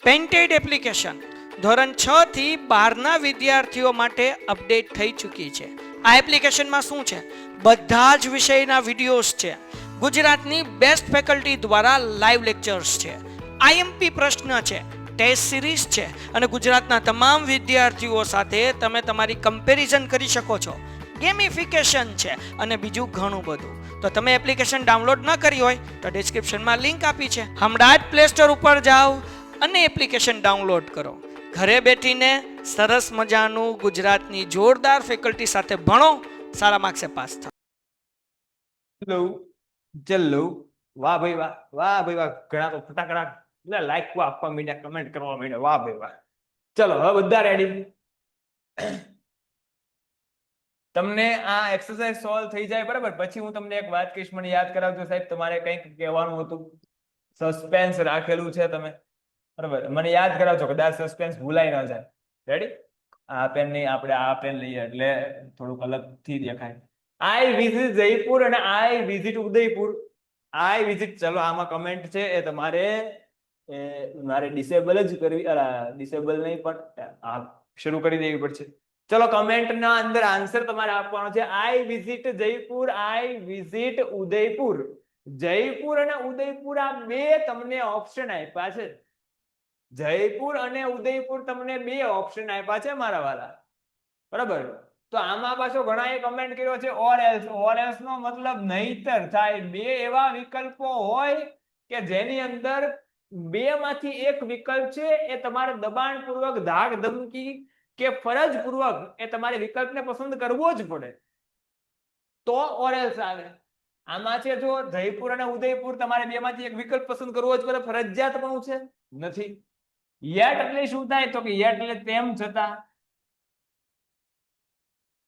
Painted application ધોરણ 6 થી 12ના વિદ્યાર્થીઓ માટે અપડેટ થઈ ચૂકી છે. આ એપ્લિકેશનમાં શું છે? બધા જ વિષયના વિડીયોઝ છે. ગુજરાતની બેસ્ટ ફેકલ્ટી દ્વારા લાઈવ લેક્ચર્સ છે. આઈએમપી પ્રશ્ન છે, ટેસ્ટ સિરીઝ છે અને ગુજરાતના તમામ વિદ્યાર્થીઓ સાથે તમે તમારી કમ્પેરિઝન કરી શકો છો. ગેમિફિકેશન છે અને બીજું ઘણું બધું. તો તમે એપ્લિકેશન ડાઉનલોડ ન કરી હોય તો ડિસ્ક્રિપ્શનમાં લિંક આપી છે. હમણાં જ પ્લે સ્ટોર ઉપર જાઓ અને એપ્લિકેશન ડાઉનલોડ કરો. ઘરે બેઠીને સરસ મજાનું ગુજરાતની જોરદાર ફેકલ્ટી સાથે ભણો, સારા માર્ક્સે પાસ થાઓ. ચલો ચલો, વાહ ભાઈ વાહ, વાહ ભાઈ વાહ. ઘણા તો ફટાકડા લાઈક આપવા માંડ્યા, કમેન્ટ કરવા માંડ્યા. વાહ ભાઈ વાહ. ચલો હવે બધા રેડી. તમને આ એક્સરસાઇઝ સોલ્વ થઈ જાય બરાબર, પછી હું તમને એક વાત કહીશ. મને યાદ કરાવજો સાહેબ, તમારે કંઈક કહેવાનું હતું, સસ્પેન્સ રાખેલું છે તમે, બરાબર? મને યાદ કરાવજો, કદાચ સસ્પેન્સ ભૂલાઈ ન જાય. રેડી? આ પેન નહીં, આપણે આ પેન લઈએ એટલે થોડુંક અલગથી દેખાય. આઈ વિઝિટ જયપુર અને આઈ વિઝિટ ઉદયપુર. આઈ વિઝિટ, ચલો આમાં કમેન્ટ છે એ તમારે મારે ડિસેબલ જ કરવી, ડિસેબલ નહીં પણ શરૂ કરી દેવી પડશે. ચલો કમેન્ટના અંદર આન્સર તમારે આપવાનો છે. આઈ વિઝિટ જયપુર, આઈ વિઝિટ ઉદયપુર. જયપુર અને ઉદયપુર આ બે તમને ઓપ્શન આપ્યા છે. જયપુર અને ઉદયપુર તમને બે ઓપ્શન આપ્યા છે મારા વાલા, બરાબર? તો આમાં પાછો ઘણા એ કમેન્ટ કર્યો છે ઓર એલ્સ. ઓર એલ્સ નો મતલબ નહીતર થાય. બે એવા વિકલ્પો હોય કે જેની અંદર બે માંથી એક વિકલ્પ છે એ તમારે દબાણપૂર્વક, ધાક ધમકી કે ફરજપૂર્વક એ તમારે વિકલ્પને પસંદ કરવો જ પડે, તો ઓર એલ્સ આવે. આમાં છે જો જયપુર અને ઉદયપુર, તમારે બે માંથી એક વિકલ્પ પસંદ કરવો જ પડે, ફરજિયાત પણ છે નથી. યેટ એટલે શું થાય? તો કે યેટ એટલે તેમ છતાં,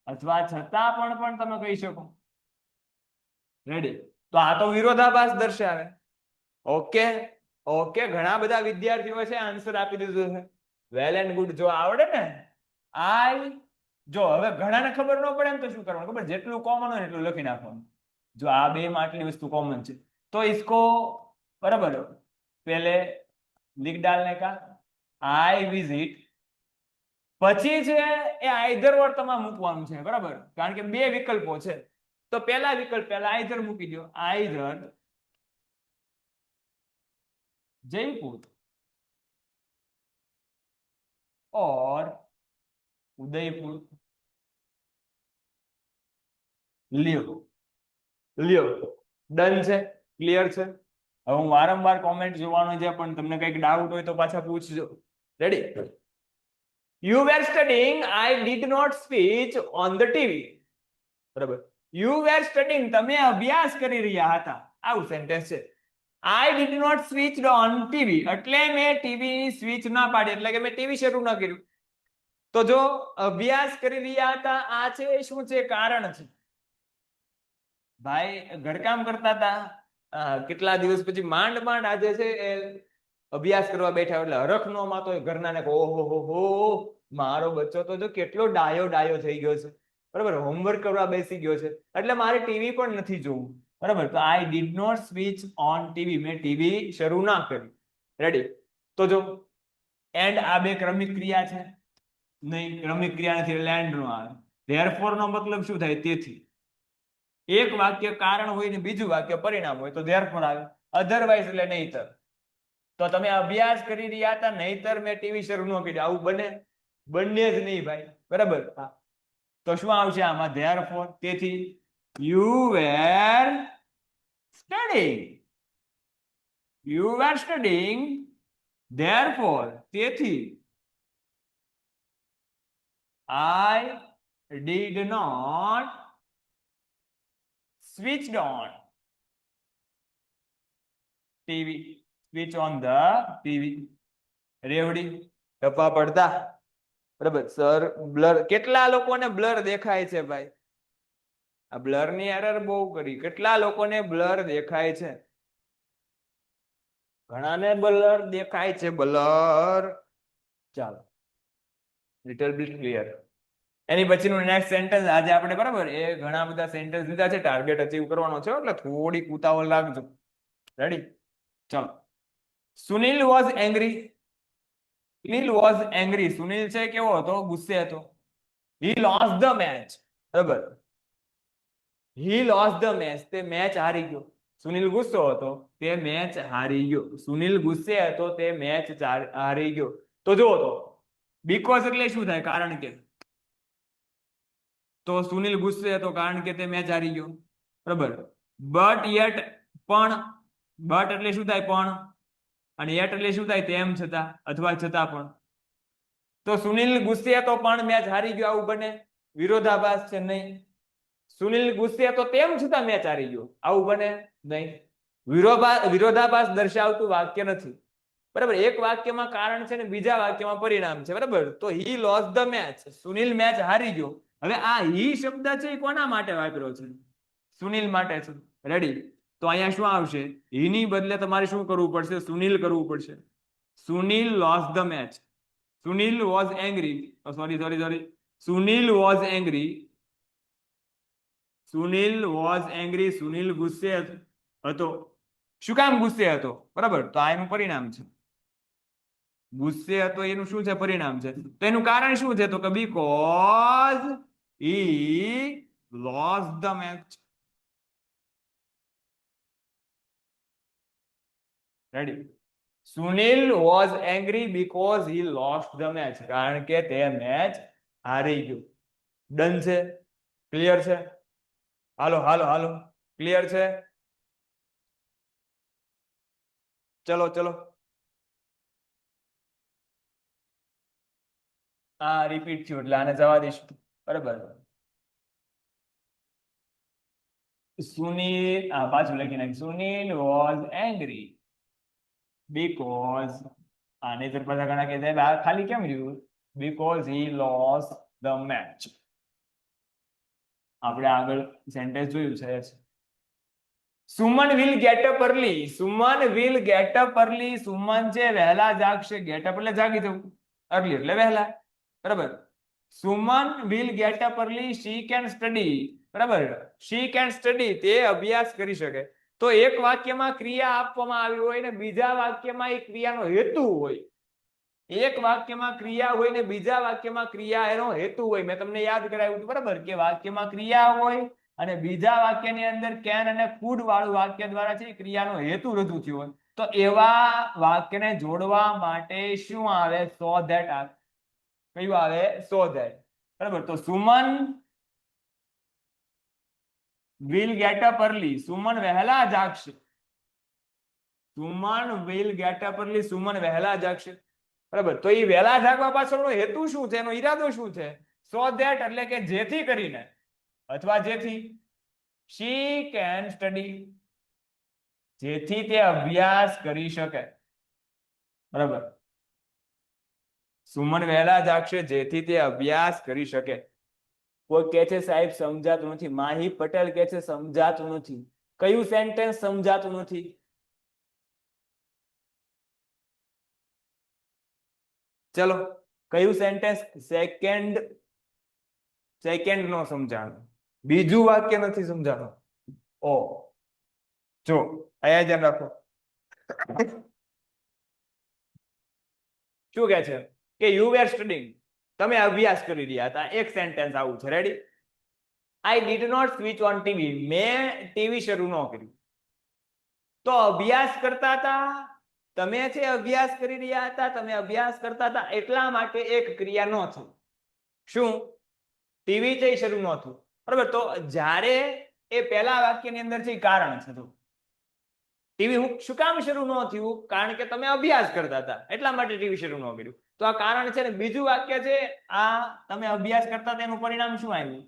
અથવા છતાં પણ તમે કહી શકો. રેડી? તો આ તો વિરોધાભાસ દર્શાવે. ઓકે ઓકે, ઘણા બધા વિદ્યાર્થીઓ છે આન્સર આપી દીધો છે. Well and good. જો આવડે ને આઈ, જો હવે ઘણાને ખબર ન પડે એમ તો શું કરવાનું ખબર? જેટલું કોમન હોય એટલું લખી નાખવાનું. જો આ બે માં આટલી વસ્તુ કોમન છે તો इसको बराबर पहले लिख डालने का आई विजिट, પછી છે એ આઈધર ઓર તમારે મૂકવાનું છે, બરાબર? કારણ કે બે વિકલ્પો છે. તો પહેલા વિકલ્પ પહેલા આઈધર મૂકી દો. આઈધર જયપુર और उदयपुर. લ્યો લ્યો, ડન છે, ક્લિયર છે. હવે હું વારંવાર કોમેન્ટ જોવાનું છે, પણ તમને કંઈક ડાઉટ હોય તો પાછા પૂછજો. Ready? You were studying, I did not switch on the TV. બરાબર? You were studying, તમે અભ્યાસ કરી રહ્યા હતા, આવું સેન્ટેન્સ છે. I did not switch on TV, એટલે મેં ટીવી ની સ્વિચ ના પાડી, એટલે કે મેં ટીવી શરૂ ના કર્યું. તો જો અભ્યાસ કરી રહ્યા હતા, આ છે શું છે? કારણ છે. ભાઈ ઘરકામ કરતા હતા, કેટલા દિવસ પછી માંડ માંડ આજે છે એ અભ્યાસ કરવા બેઠા, એટલે હરખ નો માતો ઘરના ને, ઓહો હો, મારો બચ્ચો તો જો કેટલો ડાયો ડાયો થઈ ગયો છે, બરાબર? હોમવર્ક કરવા બેસી ગયો છે, એટલે મારે ટીવી પણ નથી જોવું, બરાબર? તો I did not switch on TV, મેં ટીવી શરૂ ના કર્યું. રેડી? તો જો એન્ડ, આ બે ક્રમિક ક્રિયા છે નહીં, ક્રમિક ક્રિયા નથી એટલે એન્ડ નો આવે. ધેરફોર નો મતલબ શું થાય? તેથી. એક વાક્ય કારણ હોય ને બીજું વાક્ય પરિણામ હોય તો ધેરફોર આવે. અધરવાઇઝ એટલે નહીતર. તો તમે અભ્યાસ કરી રહ્યા હતા, નહીતર મેં ટીવી શરૂ ન કર્યું, આવું બને? બંને જ નહીં ભાઈ, બરાબર? તો શું આવશે આમાં? ધેરફોર. તેથી you were studying, you were studying, therefore તેથી I did not switched on TV, switch on the TV. રેવડી ટપા પડતા, બરાબર? સર બ્લર, કેટલા લોકોને બ્લર દેખાય છે ભાઈ? આ બ્લર ની એરર બહુ કરી. કેટલા લોકોને બ્લર દેખાય છે? ઘણાને બ્લર દેખાય છે, બ્લર. ચાલો, લિટલ બીટ ક્લિયર. એની પછીનું નેક્સ્ટ સેન્ટેન્સ આજે આપણે, બરાબર, એ ઘણા બધા સેન્ટેન્સ લીધા છે, ટાર્ગેટ અચીવ કરવાનો છે, એટલે થોડી ઉતાવળ લાગજો. રેડી? ચલો. Sunil was angry. Sunil was angry. Sunil છે કેવો હતો? ગુસ્સે હતો. હી લોst ધ મેચ. બરાબર, હી લોst ધ મેચ, તે મેચ હારી ગયો. સુનિલ ગુસ્સો હતો, તે મેચ હારી ગયો. સુનિલ ગુસ્સે હતો, તે મેચ હારી ગયો. તો જુઓ તો બીકોઝ એટલે શું થાય? કારણ કે. તો સુનિલ ગુસ્સે હતો કારણ કે તે મેચ હારી ગયો. બરાબર, બટ યેટ, પણ. બટ એટલે શું થાય? પણ. અને યેટ એટલે શું થાય? તેમ છતાં, અથવા છતાં પણ. તો સુનિલ ગુસ્સે હતો પણ મેચ હારી ગયો, આવું બને? વિરોધાભાસ છે, નહીં. સુનિલ ગુસ્સે હતો તેમ છતાં મેચ હારી ગયો, આવું બને? નહીં. વિરોધાભાસ દર્શાવતું વાક્ય નથી. બરાબર, એક વાક્યમાં કારણ છે ને બીજા વાક્યમાં પરિણામ છે. બરાબર, તો હી લોst ધ મેચ, સુનિલ મેચ હારી ગયો. હવે આ હી શબ્દ છે એ કોના માટે વાપર્યો છે? સુનિલ માટે છે. રેડી? તો અહીંયા શું આવશે? હી ની બદલે તમારે શું કરવું પડશે? સુનિલ કરવું પડશે. Sunil lost the match. Sunil was angry. Sorry. Sunil was angry. Sunil was angry. Sunil ગુસ્સે હતો. શું કામ ગુસ્સે હતો? બરાબર, તો આ એનું પરિણામ છે. ગુસ્સે હતો એનું શું છે? પરિણામ છે. તો એનું કારણ શું છે? તો કે because he lost the match. Ready? Sunil was angry because he lost the match. કારણ કે તે મેચ હારી ગયો. ડન છે? ક્લિયર છે? હાલો, ક્લિયર છે? ચલો આ રિપીટ થયું એટલે આને જવા દઈશું. બરાબર, સુનિલ પાછું લખી નાખ. સુનિલ વોઝ એંગ્રી બીકોઝ, આને તો પાછા ઘણા કહે સાહેબ આ ખાલી કેમ રહ્યું? Because he lost the match. આપણે આગળ સેન્ટેન્સ જોયું છે. Suman will get up early. Suman will get up early. Suman છે વહેલા જાગશે. ગેટ અપ એટલે જાગી જવું, અર્લી એટલે વહેલા. બરાબર, Suman will get up early. She can study. બરાબર, શી કેન સ્ટડી, તે અભ્યાસ કરી શકે. તો એક વાક્યમાં ક્રિયા આપવામાં આવી હોય ને બીજા વાક્યમાં એ ક્રિયાનો હેતુ હોય. એક વાક્યમાં ક્રિયા હોય ને બીજા વાક્યમાં ક્રિયા એનો હેતુ હોય. મેં તમને યાદ કરાવ્યું હતું. બરાબર, કે વાક્યમાં ક્રિયા હોય અને બીજા વાક્યની અંદર કેન અને કુડ વાળું વાક્ય દ્વારા છે ક્રિયાનો હેતુ રજૂ થયો હોય. તો એવા વાક્યને જોડવા માટે શું આવે? સો ધેટ આવે. કયું આવે? So that. બરાબર, તો Suman will get up early. Suman વહેલા જાગશે. Suman will get up early. Suman વહેલા જાગશે. બરાબર, તો એ વહેલા જાગવા પાછળનો હેતુ શું છે? એનો ઈરાદો શું છે? સો ધેટ એટલે કે જેથી કરીને, અથવા જેથી શી કેન સ્ટડી, જેથી તે અભ્યાસ કરી શકે. બરાબર, સુમન વહેલા જાગશે જેથી તે અભ્યાસ કરી શકે. કોઈ કે છે સાહેબ સમજાતું નથી. માહી પટેલ કે છે સમજાતું નથી. કયું સેન્ટેન્સ સમજાતું નથી? ચલો, કયું સેન્ટેન્સ? સેકન્ડ નો સમજાણું. બીજું વાક્ય નથી સમજાણું. ઓ જો અહીંયા ધ્યાન રાખો. શું કે છે? કે યુ વેર સ્ટડીંગ. તમે અભ્યાસ કરી રહ્યા હતા. એક સેન્ટેન્સ આવું છે. Ready? I did not switch on TV. મેં ટીવી શરૂ ન કર્યું. તો અભ્યાસ કરતા હતા. તમે છે અભ્યાસ કરી રહ્યા હતા. તમે અભ્યાસ કરતા હતા એટલા માટે એક ક્રિયા ન થઈ. શું? ટીવી છે શરૂ ન થયું. બરાબર, તો જ્યારે એ પહેલા વાક્યની અંદર છે કારણ છે. તો ટીવી શું કામ શરૂ ન થયું? કારણ કે તમે અભ્યાસ કરતા હતા એટલા માટે ટીવી શરૂ ન કર્યું. તો આ કારણ છે ને બીજું વાક્ય છે આ તમે અભ્યાસ કરતા હતા એનું પરિણામ શું આવ્યું?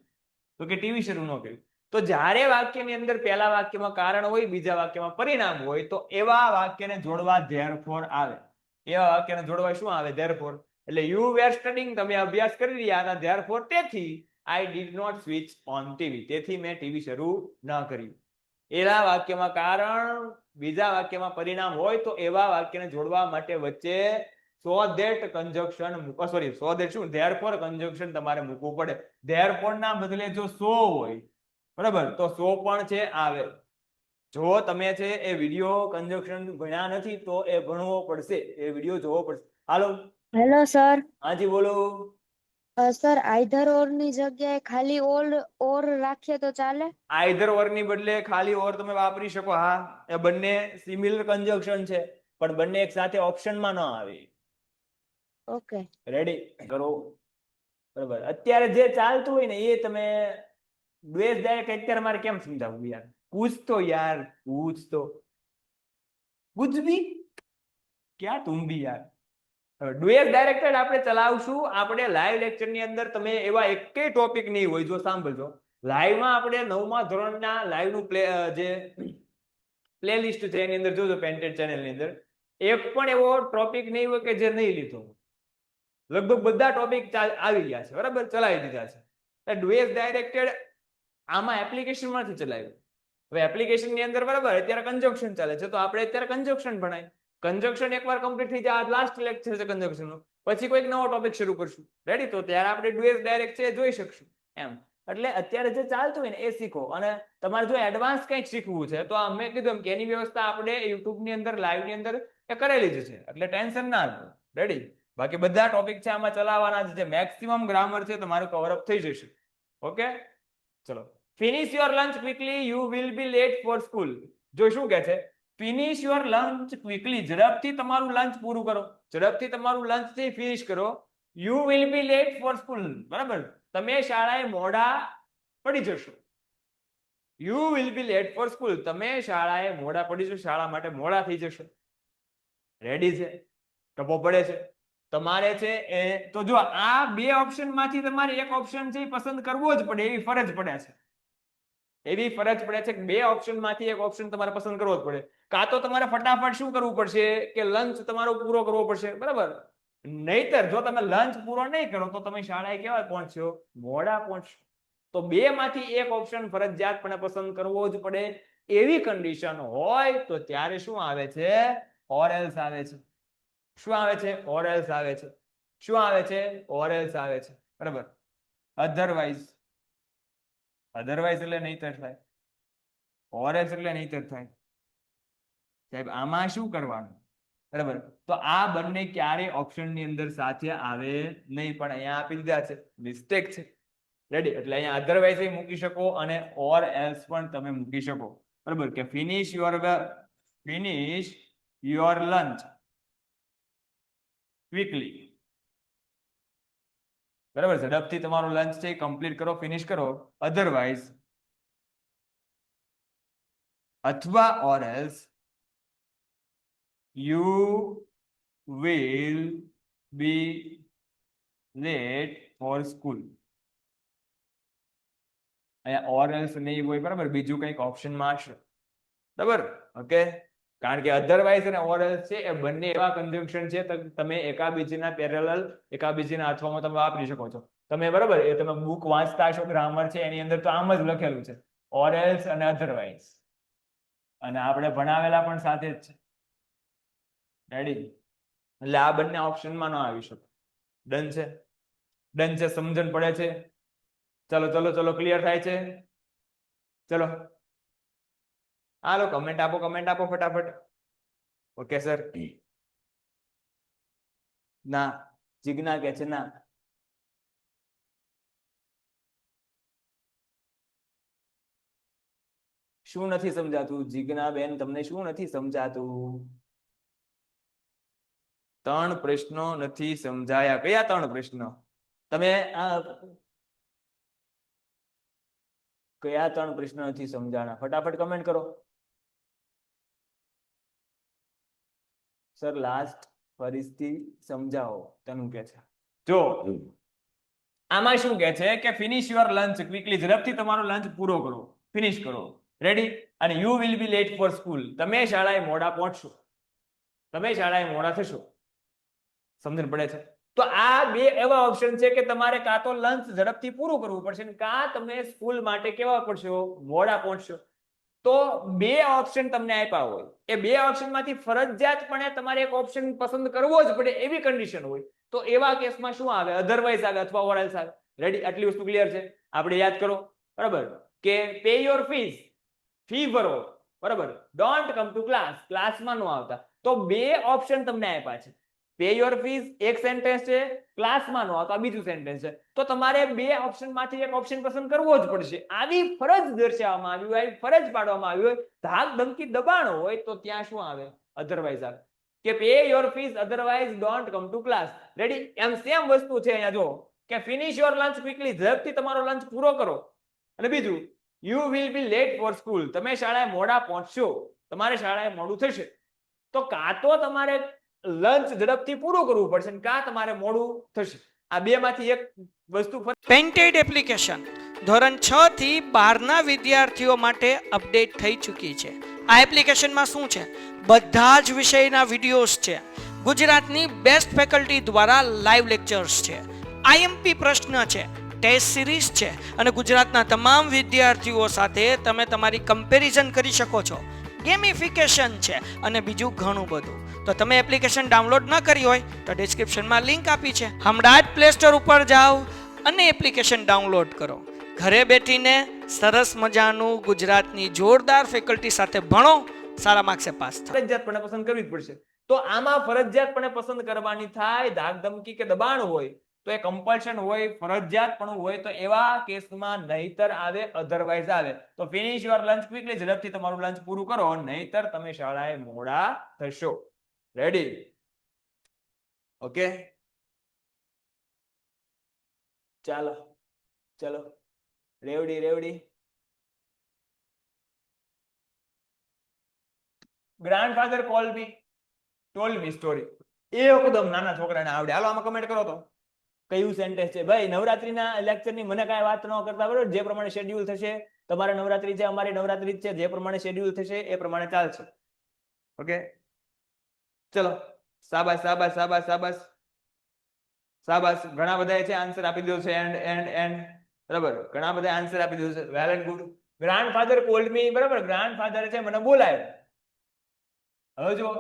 તો કે ટીવી શરૂ ન કર્યું. તો જ્યારે વાક્યની અંદર પહેલા વાક્યમાં કારણ હોય બીજા વાક્યમાં પરિણામ હોય તો એવા વાક્યને જોડવા ધેરફોર આવે. એવા વાક્યને જોડવા શું આવે? ધેરફોર. એટલે યુ વેર સ્ટડીંગ, તમે અભ્યાસ કરી રહ્યા હતા. ધેરફોર, તેથી I did not switch on TV, તેથી મેં ટીવી શરૂ ન કર્યું. એના વાક્યમાં કારણ બીજા વાક્યમાં પરિણામ હોય તો એવા વાક્યને જોડવા માટે વચ્ચે so that conjunction therefore conjunction તમારે મૂકવું પડે. ધેરફોર ના બદલે જો સો હોય, બરાબર, તો સો પણ છે આવે. જો તમે છે એ વિડીયો કંજક્શન ભણ્યા નથી તો એ ભણવો પડશે. એ વિડીયો જોવો પડશે. હાલો, હેલો સર. હાજી બોલો. સર આઈધર ઓર ની જગ્યાએ ખાલી ઓર રાખીએ તો ચાલે? આઈધર ઓર ની બદલે ખાલી ઓર તમે વાપરી શકો. હા, એ બંને સિમિલર કન્જક્શન છે, પણ બંને એક સાથે ઓપ્શનમાં ન આવે. ઓકે. રેડી કરો. બરાબર. અત્યારે જે ચાલતું હોય ને એ તમે દ્વેષ ડાયરેક્ટ અત્યારે મારે કેમ સમજાવવું યાર? પૂછતો યાર, પૂછતો कुछ भी क्या तुम भी યાર. ડુએટ ડાયરેક્ટેડ આપણે ચલાવશું. આપણે લાઈવ લેક્ચર ની અંદર તમે એવા એકેય ટોપિક નહીં હોય. જો સાંભળજો, લાઈવમાં આપણે 9મા ધોરણના લાઈવ નું જે પ્લેલિસ્ટ છે એની અંદર જોજો, પેન્ટેડ ચેનલ ની અંદર એક પણ એવો ટોપિક નહીં હોય કે જે નહીં લીધો. લગભગ બધા ટોપિક આવી ગયા છે, બરાબર, ચલાવી દીધા છે. ડુએટ ડાયરેક્ટેડ આમાં એપ્લિકેશનમાંથી ચલાવ્યું. હવે એપ્લિકેશન ની અંદર બરાબર અત્યારે કન્જક્શન ચાલે છે, તો આપણે અત્યારે કન્જક્શન ભણાય. કન્જક્શન એકવાર કમ્પ્લીટ થઈ જાય, લાસ્ટ લેક્ચર છે કન્જક્શન નું, પછી કોઈક નવો ટોપિક શરૂ કરશું. રેડી? તો ત્યારે આપણે ડુએટ ડાયરેક્ટ છે જોઈ શકશું એમ. એટલે અત્યારે જે ચાલતું હોય ને એ શીખો. અને તમારે જો એડવાન્સ કંઈક શીખવું છે તો મેં કીધું એમ કે એની વ્યવસ્થા આપણે યુટ્યુબ ની અંદર લાઈવ ની અંદર એ કરેલી જ છે, એટલે ટેન્શન ના લો. રેડી? બાકી બધા ટોપિક છે આમાં ચલાવવાના જ છે. મેક્સિમમ ગ્રામર છે તમારું કવર અપ થઈ જશે. ઓકે, ચલો. Finish your lunch quickly, you will be late for school. જો શું કહે છે? ફિનિશ યોર લંચ ક્વિકલી, ઝડપથી તમારું લંચ પૂરું કરો. ઝડપથી તમારું લંચ થી ફિનિશ કરો. You will be late for school. બરાબર, તમે શાળાએ મોડા પડી જશો. You will be late for school, તમે શાળાએ મોડા પડી જશો, શાળા માટે મોડા થઈ જશો. રેડી છે? ટપો પડે છે તમારે છે એ. તો જો આ બે ઓપ્શન માંથી તમારે એક ઓપ્શન છે એ પસંદ કરવો જ પડે, એવી ફરજ પડે છે. એવી ફરજ પડે છે કે બે ઓપ્શન માંથી એક ઓપ્શન તમારે પસંદ કરવો જ પડે. કાં તો તમારે ફટાફટ શું કરવું પડશે કે લંચ તમારો પૂરો કરવો પડશે, બરાબર. નહીતર જો તમે લંચ પૂરો નહીં કરો તો તમે શાળાએ કેવા પહોંચશો? મોડા પહોંચશો. તો બે માંથી એક ઓપ્શન ફરજિયાતપણે પસંદ કરવો જ પડે. એવી કન્ડિશન હોય તો ત્યારે શું આવે છે? ઓર એલ્સ આવે છે. શું આવે છે? ઓર એલ્સ આવે છે. શું આવે છે? ઓર એલ્સ આવે છે. બરાબર. અધરવાઇઝ એટલે નહીતર થાય. ઓર એલ્સ એટલે નહીતર થાય. સાહેબ આમાં શું કરવાનું? બરાબર, તો આ બંને ક્યારે ઓપ્શન ની અંદર સાથે આવે નહીં, પણ અહીંયા આપી દીધા છે, મિસ્ટેક છે. રેડી? એટલે અહીંયા અધરવાઇઝ મૂકી શકો અને ઓર એલ્સ પણ તમે મૂકી શકો. બરાબર, કે ફિનિશ યોર લંચ ક્વિકલી. બરાબર, ઝડપથી તમારું લંચ છે કમ્પ્લીટ કરો, ફિનિશ કરો. અધરવાઇઝ અથવા or else you will be late for school. અહીંયા ઓર એલ્સ નહીં હોય, બરાબર, બીજું કંઈક ઓપ્શનમાં હશે. બરાબર, ઓકે. કારણ કે અધરવાઇઝ અને ઓર એલ્સ છે એ બંને એવા કન્જંક્શન છે તમે એકાબીજીના પેરેલલ, એકાબીજીના અથવામાં તમે વાપરી શકો છો. તમે બરાબર એ તમે બુક વાંચતા હશો, ગ્રામર છે એની અંદર તો આમ જ લખેલું છે, ઓર એલ્સ અને અધરવાઇઝ. અને આપણે ભણાવેલા પણ સાથે જ છે. રેડી? એટલે આ બંને ઓપ્શનમાં ન આવી શકે. ડન છે? ડન છે? સમજણ પડે છે? ચલો ચલો ચલો, ક્લિયર થાય છે? ચલો હાલો, કમેન્ટ આપો ફટાફટ. Okay sir. ના, જીજ્ઞા કે છે ના. શું નથી સમજાતું જીજ્ઞા બેન? તમને શું નથી સમજાતું? 3 પ્રશ્નો નથી સમજાયા. કયા 3 પ્રશ્નો? તમે કયા 3 પ્રશ્નો નથી સમજાણા? ફટાફટ કમેન્ટ કરો. સર લાસ્ટ ફરીથી સમજાવો, તનુ કે છે. જો આમાં શું કે છે કે ફિનિશ યોર લંચ ક્વિકલી, ઝડપથી તમારો લંચ પૂરો કરો, ફિનિશ કરો. રેડી? અને you will be late for school, તમે શાળાએ મોડા પહોંચશો, તમે શાળાએ મોડા થશો. સમજણ પડે છે? તો આ બે એવા ઓપ્શન છે કે તમારે કાં તો લંચ ઝડપથી પૂરું કરવું પડશે ને કાં તમે સ્કૂલ માટે કેવા પડશો? મોડા પહોંચશો. તો બે ઓપ્શન તમને આપ્યા હોય, એ બે ઓપ્શન માંથી ફરજિયાતપણે તમારે એક ઓપ્શન પસંદ કરવો જ પડે એવી કન્ડિશન હોય, તો એવા કેસમાં શું આવે? અધરવાઇઝ આવે અથવા ઓર એલ્સ આવે. રેડી? આટલી વસ્તુ ક્લિયર છે? આપણે યાદ કરો. બરાબર, કે પે યોર ફીસ, ફી ભરો, બરાબર, ડોન્ટ કમ ટુ ક્લાસ, ક્લાસમાં ન આવતા. તો બે ઓપ્શન તમને આપ્યા છે, પે યોર ફીસ એક સેન્ટેન્સ છે, ક્લાસમાં નો તો આ બીજું સેન્ટેન્સ છે. તો તમારે બે ઓપ્શન માંથી એક ઓપ્શન પસંદ કરવો જ પડશે. આવી ફરજ દર્શાવવામાં આવી હોય, ફરજ પાડવામાં આવી હોય, ધાક ધમકી દબાણ હોય તો ત્યાં શું આવે? અધરવાઇઝ આવે કે pay your fees otherwise don't come to class. Ready? એમ સેમ વસ્તુ છે અહીંયા જો કે ફિનિશ યોર લંચ ક્વિકલી, ઝડપથી તમારો લંચ પૂરો કરો. અને બીજું you will be late for school, તમે શાળાએ મોડા પહોંચશો, તમારે શાળાએ મોડું થશે. તો કાં તો તમારે લંચ ઝડપથી પૂરું કરવું પડશે ને કાં તમારે મોડું થશે. આ બે માંથી એક વસ્તુ. પેન્ટેડ એપ્લિકેશન ધોરણ 6 થી 12 ના વિદ્યાર્થીઓ માટે અપડેટ થઈ ચૂકી છે. આ એપ્લિકેશનમાં શું છે? બધા જ વિષયના વિડીયોઝ છે. ગુજરાતની બેસ્ટ ફેકલ્ટી દ્વારા લાઈવ લેક્ચર્સ છે, આઈએમપી પ્રશ્ન છે, ટેસ્ટ સિરીઝ છે અને ગુજરાતના તમામ વિદ્યાર્થીઓ સાથે તમે તમારી કમ્પેરિઝન કરી શકો છો. ગેમિફિકેશન છે અને બીજું ઘણું બધું. તો તમે એપ્લિકેશન ડાઉનલોડ ન કરી હોય તો ડિસ્ક્રિપ્શનમાં લિંક આપી છે, હમણાં જ પ્લે સ્ટોર ઉપર જાઓ અને એપ્લિકેશન ડાઉનલોડ કરો. ઘરે બેઠીને સરસ મજાનું ગુજરાતની જોરદાર ફેકલ્ટી સાથે ભણો, સારા માર્ક્સે પાસ થાઓ. ફરજિયાતપણે પસંદ કરવી જ પડશે. તો આમાં ફરજિયાતપણે પસંદ કરવાની થાય, ધાક ધમકી કે દબાણ હોય તો એ કમ્પલ્શન હોય, ફરજિયાતપણું હોય તો એવા કેસમાં નહીતર આવે, અધરવાઇઝ આવે. તો ફિનિશ યોર લંચ ક્વિકલી, ઝડપથી તમારું લંચ પૂરું કરો, નહીતર તમે શાળાએ મોડા થશો. રેડી? ઓકે, ચાલો ચલો રેવડી. Grandfather called me, told me story. એકદમ નાના છોકરાને આવડે. હાલો આમાં કમેન્ટ કરો તો કયું સેન્ટેન્સ છે. ભાઈ નવરાત્રીના લેક્ચરની મને કાંઈ વાત ન કરતા, બરોબર? જે પ્રમાણે શેડ્યુલ થશે, તમારે નવરાત્રી છે, અમારી નવરાત્રી છે, જે પ્રમાણે શેડ્યુલ થશે એ પ્રમાણે ચાલશે. ઓકે, ચલો. શાબાશ શાબાશ શાબાશ શાબાશ શાબાશ. ઘણા બધાએ છે આન્સર આપી દીધો છે. એન્ડ બરાબર, ઘણા બધા આન્સર આપી દીધો છે. Well and good. Grandfather called મી, બરાબર, ગ્રાન્ડફાધર છે મને બોલાયો. હવે જો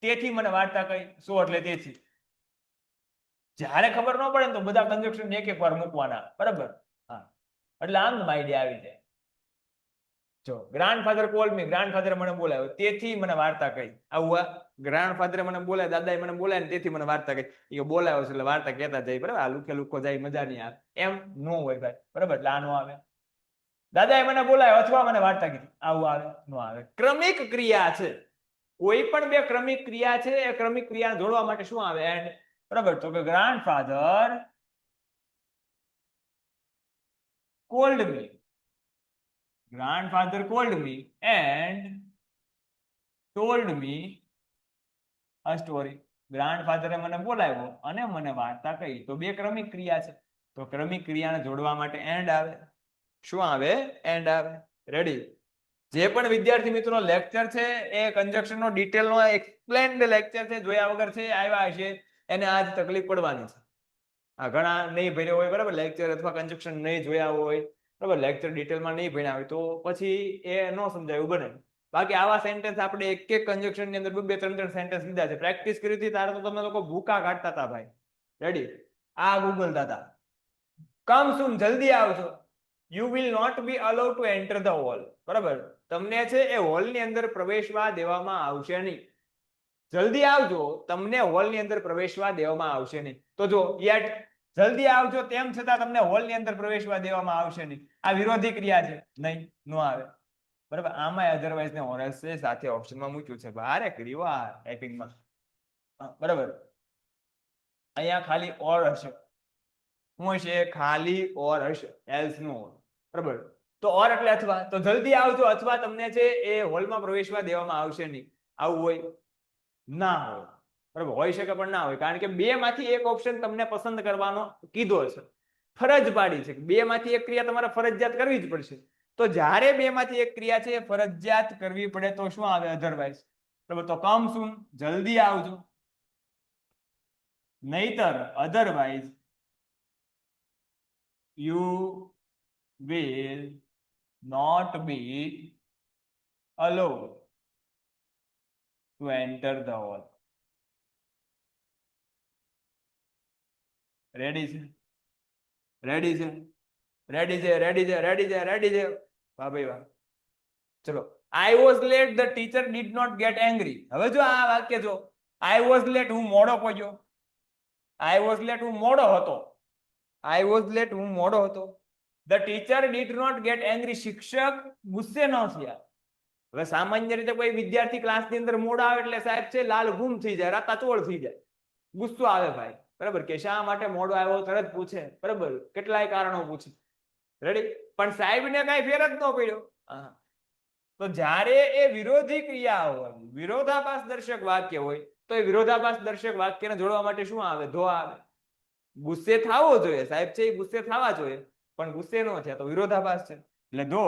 તેથી મને વાર્તા કહી, સો એટલે તેથી. જ્યારે ખબર ન પડે ને તો બધા કન્જક્શન એક વાર મૂકવાના, બરાબર? હા, એટલે આમ આઈડિયા આવી જાય. જો ગ્રાન્ડફાધર કોલ્ડ મી, ગ્રાન્ડફાધર મને બોલાયો, તેથી મને વાર્તા કહી. આવું ગ્રાન્ડફાધરે મને બોલાય, દાદાએ મને બોલાય ને તેથી મને વાર્તા કહી. એ બોલાયો છે એટલે વાર્તા કહેતા જાય, બરાબર? આ લુકે લુકો જાય, મજા નહીં આવે. એમ નો હોય ભાઈ, બરાબર? એટલે આ નો આવે. દાદાએ મને બોલાયો અથવા મને વાર્તા કીધી, આવું આવે? નો આવે. ક્રમિક ક્રિયા છે. કોઈ પણ બે ક્રમિક ક્રિયા છે, એ ક્રમિક ક્રિયા જોડવા માટે શું આવે? એન્ડ. બરાબર? તો કે grandfather called me, grandfather called me and told me a story. ગ્રાન્ડફાધરે મને બોલાવ્યો અને મને વાર્તા કહી. તો બે ક્રમિક ક્રિયા છે, તો ક્રમિક ક્રિયાને જોડવા માટે એન્ડ આવે. શું આવે? એન્ડ આવે. રેડી? જે પણ વિદ્યાર્થી મિત્રો લેક્ચર છે એ કન્જક્શન નો ડિટેલ નો એક્સપ્લેન્ડ લેક્ચર છે, જોયા વગર છે આવ્યા હશે, એને આજ તકલીફ પડવાની છે. આ ઘણા નહીં ભર્યો હોય, બરાબર, લેક્ચર અથવા કન્જક્શન નહીં જોયા હોય, બરાબર, લેક્ચર ડિટેલમાં નહીં ભણ્યા હોય તો પછી એ ન સમજાયું બને. બાકી આવા સેન્ટેન્સ આપણે એક એક કન્જક્શન ની અંદર બે ત્રણ સેન્ટેન્સ લીધા છે. પ્રેક્ટિસ કરી હતી તારે તો તમે લોકો ભૂકા કાઢતા હતા ભાઈ. રેડી? આ ગૂગલતા હતા. કમ સૂન, જલ્દી આવજો. You will not be allowed to enter the hall. બરાબર? તમને છે એ હોલ ની અંદર પ્રવેશવા દેવામાં આવશે નહીં. જલ્દી આવજો, તમને હોલ ની અંદર પ્રવેશવા દેવામાં આવશે નહીં. તો જો યટ જલ્દી આવજો તેમ છતાં તમને હોલ ની અંદર પ્રવેશવા દેવામાં આવશે નહીં. આ વિરોધી ક્રિયા છે, નહીં, નો આવે. બરાબર? આમાં અધરવાઇઝ ને ઓરસ છે સાથે ઓપ્શનમાં મૂક્યું છે. ભારે કર્યું આ ટાઈપિંગમાં. બરાબર? અહીંયા ખાલી ઓર હશે. શું હશે? ખાલી ઓર હશે, એલ્સ નો ઓર. બરાબર? તો ઓર એટલે અથવા. તો જલ્દી આવજો અથવા તમને છે એ હોલમાં પ્રવેશવા દેવામાં આવશે નહીં. આવું હોય? ના હોય. બરાબર? હોઈ શકે પણ ના હોય, કારણ કે બે માંથી એક ઓપ્શન તમને પસંદ કરવાનો કીધો છે, ફરજ પાડી છે. બે માંથી એક ક્રિયા તમારે ફરજિયાત કરવી જ પડશે. તો જ્યારે બે માંથી એક ક્રિયા છે એ ફરજિયાત કરવી પડે તો શું આવે? અધરવાઇઝ. બરાબર? તો કમ સૂન, જલ્દી આવજો, નહીતર otherwise you will not be allowed to enter the hall. Ready છે? રેડી છે? રેડી છે? રેડી છે? રેડી છે? રેડી છે? વાહ ભાઈ વાહ. ચલો. I was late, the teacher did not get angry. હવે જો આ વાક્ય જો આઈ વોઝ લેટ હું મોડો પહોંચ્યો. આઈ વોઝ લેટ હું મોડો હતો. આઈ વોઝ લેટ હું મોડો હતો. The teacher did not get angry શિક્ષક ગુસ્સે ન થયા. હવે સામાન્ય રીતે કોઈ વિદ્યાર્થી ક્લાસની અંદર મોડો આવે એટલે સાહેબ છે લાલ ગુમ થઈ જાય, રાતાચોળ થઈ જાય, ગુસ્સો આવે ભાઈ, બરાબર, કે શા માટે મોડો આવ્યો તરત પૂછે, બરાબર, કેટલાય કારણો પૂછે, રેડી. પણ સાહેબને કાંઈ ફેર જ ન પડ્યો. હા, તો જ્યારે એ વિરોધી ક્રિયા હોય, વિરોધાભાસ દર્શક વાક્ય હોય, તો એ વિરોધાભાસ દર્શક વાક્યને જોડવા માટે શું આવે? ધો આવે. ગુસ્સે થવો જોઈએ, સાહેબ છે એ ગુસ્સે થવા જોઈએ, પણ ગુસ્સે ન થયા તો વિરોધાભાસ છે. એટલે ધો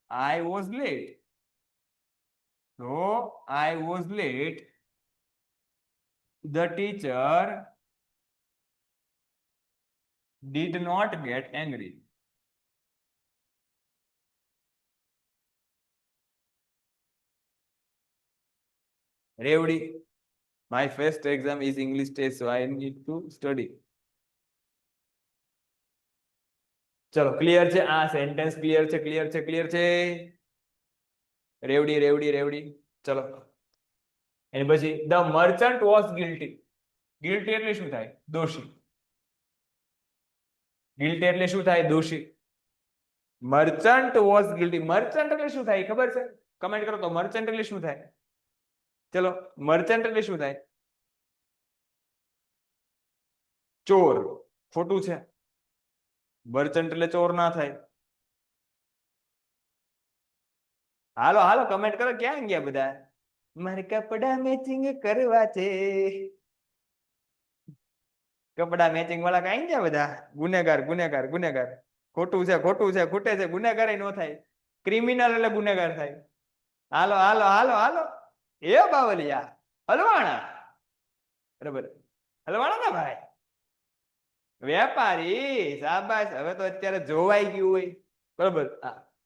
I was late. So I was late. The teacher did not get angry. Revdi, my first exam is English test, so I need to study. ચલો ક્લિયર છે? આ સેન્ટેન્સ ક્લિયર છે? ક્લિયર છે? રેવડી રેવડી રેવડી. ચલો એની પછી the merchant was guilty. Guilty એટલે શું થાય? દોષી. ગિલ્ટી એટલે શું થાય? દોષી. Merchant was guilty. મર્ચન્ટ એટલે શું થાય ખબર છે? કમેન્ટ કરો તો મર્ચન્ટ એટલે શું થાય? ચલો, મર્ચન્ટ એટલે શું થાય? ચોર. ખોટું છે. મર્ચન્ટ એટલે ચોર ના થાય. હાલો હાલો કમેન્ટ કરો. ક્યાં ગયા બધા? મારે કપડા મેચિંગ કરવા છે. કપડા મેચિંગ વાળા કઈ ગયા બધા? ગુનેગાર ગુનેગાર ગુનેગાર. ખોટું છે ખોટું છે, ખૂટે છે. ગુનેગાર નો થાય, ક્રિમિનલ એટલે ગુનેગાર થાય. હાલો હાલો હાલો હાલો. એ બાવલિયા હલવાણા, બરાબર, હલવાણા ના ભાઈ. વેપારી, શાબાશ. હવે તો અત્યારે જોવાઈ ગયું હોય, બરાબર.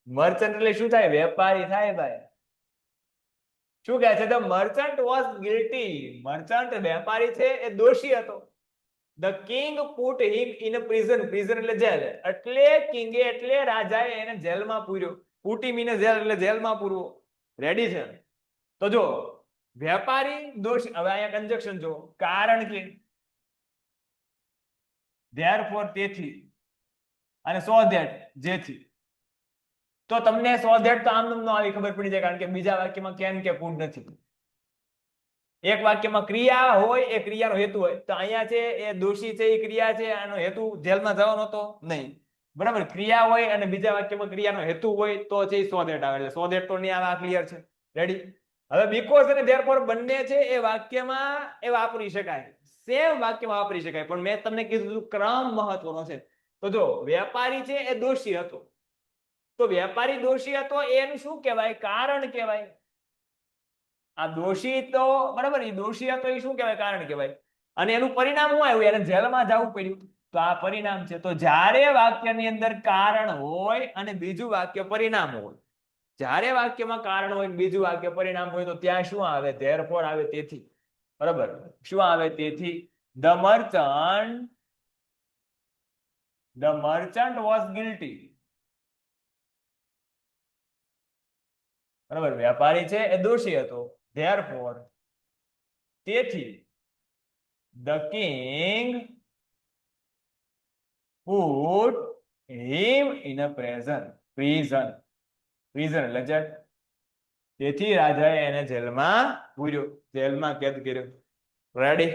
મર્ચન્ટ એટલે શું થાય? વેપારી થાય ભાઈ. શું કહે છે? The merchant was guilty. Merchant વેપારી છે એ દોષી હતો. The king put him in prison. Prison એટલે જેલ. એટલે કિંગે એટલે રાજાએ એને જેલમાં પૂર્યો. પુટ હિમ ઇન જેલ એટલે જેલમાં પૂરવો. રેડી છે? તો જો વેપારી દોષી. હવે અહીંયા કંજક્શન જો, કારણ કે, therefore તેથી, અને so that જેથી. તો તમને so that તો આમ ન આવી ખબર પડી જાય, કારણ કે બીજા વાક્યમાં કેન કે કુડ નથી. એક વાક્યમાં ક્રિયા હોય, એ ક્રિયાનો હેતુ હોય. તો અહીંયા છે એ દોષી છે, એ ક્રિયા છે, આનો હેતુ જેલમાં જવાનો હતો નહીં, બરાબર. ક્રિયા હોય અને બીજા વાક્યમાં ક્રિયાનો હેતુ હોય તો છે so that આવે. એટલે so that તો નહીં આવે. આ ક્લિયર છે? રેડી? હવે because અને therefore બંને છે એ વાક્યમાં એ વાપરી શકાય, સેમ વાક્યમાં વાપરી શકાય, પણ મેં તમને કીધું ક્રમ મહત્વનો છે. તો જો વેપારી છે એ દોષી હતો, તો વેપારી દોષી હતો એનું શું કહેવાય? કારણ કહેવાય. આ દોષી તો, બરાબર, એ દોષી હતો એ શું કહેવાય? કારણ કહેવાય. અને એનું પરિણામ શું આવ્યું? એને જેલમાં જવું પડ્યું. તો આ પરિણામ છે. તો જ્યારે વાક્યની અંદર કારણ હોય અને બીજું વાક્ય પરિણામ હોય, જ્યારે વાક્યમાં કારણ હોય બીજું વાક્ય પરિણામ હોય, તો ત્યાં શું આવે? therefore આવે. તેથી, બરાબર, શું આવે? તેથી. The merchant was guilty. બરાબર, વેપારી છે એ દોષી હતો. therefore તેથી. The king put him in a prison. prison એટલે જેલ. તેથી રાજાએ એને જેલમાં પૂર્યો, જેલમાં કેદ કર્યો. Ready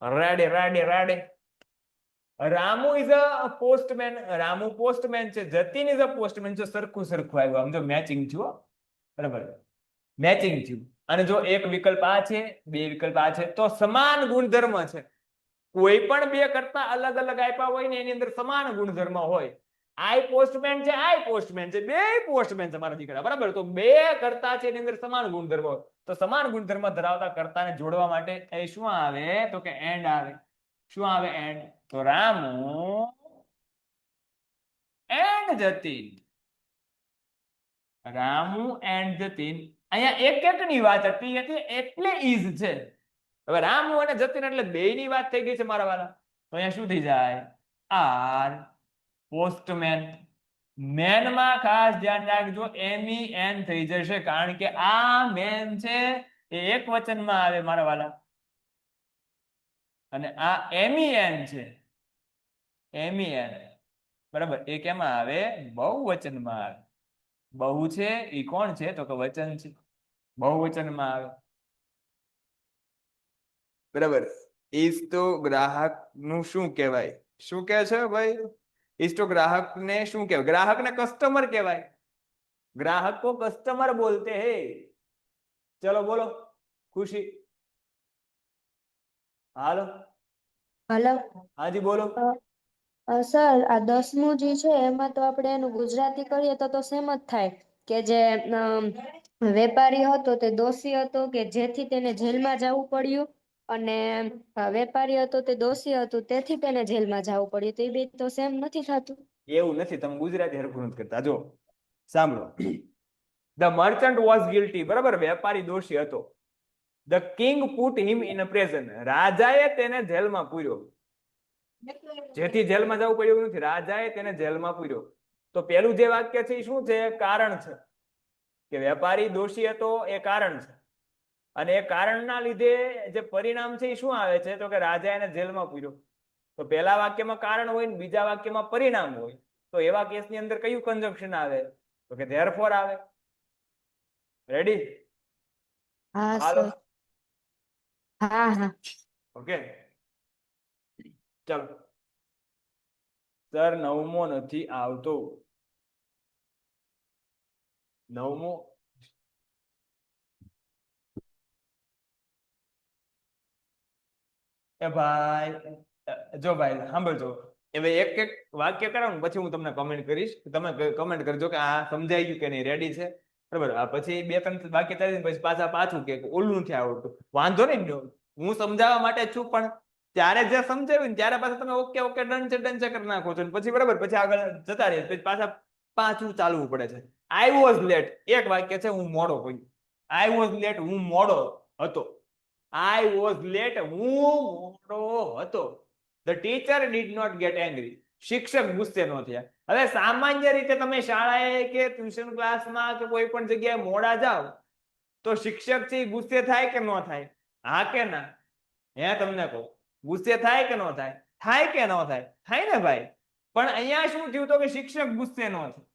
ready ready ready. Ramu is a postman. Ramu postman છે. Jatin is a postman. જો સરખું સરખું આવ્યું, આમ જો મેચિંગ થયું, બરાબર, મેચિંગ થયું. અને જો એક વિકલ્પ આ છે, બે વિકલ્પ આ છે, તો સમાન ગુણધર્મ છે. કોઈ પણ બે કરતા અલગ અલગ આપ્યા હોય ને એની અંદર સમાન ગુણધર્મ હોય. આઈ પોસ્ટમેન છે, આઈ પોસ્ટમેન છે, બે પોસ્ટમેન છે મારા દીકરા, બરાબર. તો બે કરતા છે એની અંદર સમાન ગુણધર્મ હોય. તો સમાન ગુણધર્મ ધરાવતા કર્તાને જોડવા માટે એ શું આવે? તો કે એન્ડ આવે. શું આવે? એન્ડ. તો રામુ એન્ડ જતીન. રામુ એન્ડ જતીન. અહીંયા એક એકની વાત હતી એટલે ઇઝ છે. હવે રામુ અને જતીન એટલે બે ની વાત થઈ ગઈ છે મારા વાળા. તો અહીંયા શું થઈ જાય? R postman. મેનમાં ખાસ ધ્યાન રાખજો, એમી એન થઈ જશે, કારણ કે આ મેન છે એ એક વચનમાં આવે મારા વાલા, અને આ MEN છે, MEN, બરાબર, એ કેમાં આવે? બહુવચનમાં આવે. બહુ છે એ કોણ છે? તો કે વચન છે, બહુવચનમાં આવે. બરાબર. ઈજ તો ગ્રાહક નું શું કહેવાય? શું કહે છે ભાઈ? ઈજ તો ગ્રાહક ને શું કહેવાય? ગ્રાહક ને કસ્ટમર કહેવાય. ग्राहक को कस्टमर बोलते हैं. चलो बोलो खुशी. हालो. હલો. हाँ जी बोलो. સર આ 10મું જે છે એમાં તો આપણે એનું ગુજરાતી કરીએ તો સેમ જ થાય કે જે વેપારી હતો તે દોષી હતો કે જેથી તેને જેલમાં જવું પડ્યું, અને વેપારી હતો તે દોષી હતું તેથી તેને જેલમાં જવું પડ્યું. તો એ બે તો સેમ નથી થતું. એવું નથી, તમે ગુજરાતી હરખું નથી કરતા. જો સાંભળો. ધ મર્ચન્ટ વોઝ ગિલ્ટી, બરાબર, વેપારી દોષી હતો. The king put him in a prison, રાજાએ તેને જેલમાં પૂર્યો. જેથી જેલમાં જવું પડ્યું નથી, રાજાએ તેને જેલમાં પૂર્યો. તો પેલું જે વાક્ય છે એ શું છે? કારણ છે. કે વેપારી દોષી હતો એ કારણ છે, અને એ કારણના લીધે જે પરિણામ છે એ શું આવે છે? તો કે રાજા એને જેલમાં પૂર્યો. તો પહેલા વાક્યમાં કારણ હોય ને બીજા વાક્યમાં પરિણામ હોય, તો એવા કેસની અંદર કયું કન્જંક્શન આવે? તો કે ધેરફોર આવે. રેડી? હા હાલો. સર. હા હા. ઓકે, ચાલો. સર 9મો નથી આવતો. 9મો એ ભાઈ, જો ભાઈ સાંભળજો. હવે એક એક વાક્ય કરાવો ને પછી હું તમને કમેન્ટ કરીશ. તમે કમેન્ટ કરજો કે આ સમજાઈ ગયું કે નહીં. રેડી છે? બરાબર. આ પછી 2-3 વાક્ય ચાલી પછી પાછું કે ઓલું નથી આવડતું. વાંધો નહીં, હું સમજાવવા માટે છું, પણ ત્યારે જે સમજાવ્યું ને ત્યારે પાછા તમે ઓકે ઓકે ડન છે કરી નાખો છો, પછી બરાબર, પછી આગળ જતા રહીએ, પછી પાછું ચાલવું પડે છે. આઈ વોઝ લેટ, એક વાક્ય છે હું મોડો હોય. આઈ વોઝ લેટ, હું મોડો હતો. I was late, હું મોડો હતો. The teacher did not get angry, શિક્ષક ગુસ્સે ન થયા. હવે સામાન્ય રીતે તમે શાળાએ કે ટ્યુશન ક્લાસમાં કે કોઈ પણ જગ્યાએ મોડા જાઓ તો શિક્ષક છે ગુસ્સે થાય કે ન થાય? હા કે ના? હે તમને કહું, ગુસ્સે થાય કે ન થાય? થાય કે ન થાય? થાય ને ભાઈ. પણ અહીંયા શું થયું તો કે શિક્ષક ગુસ્સે ન થાય.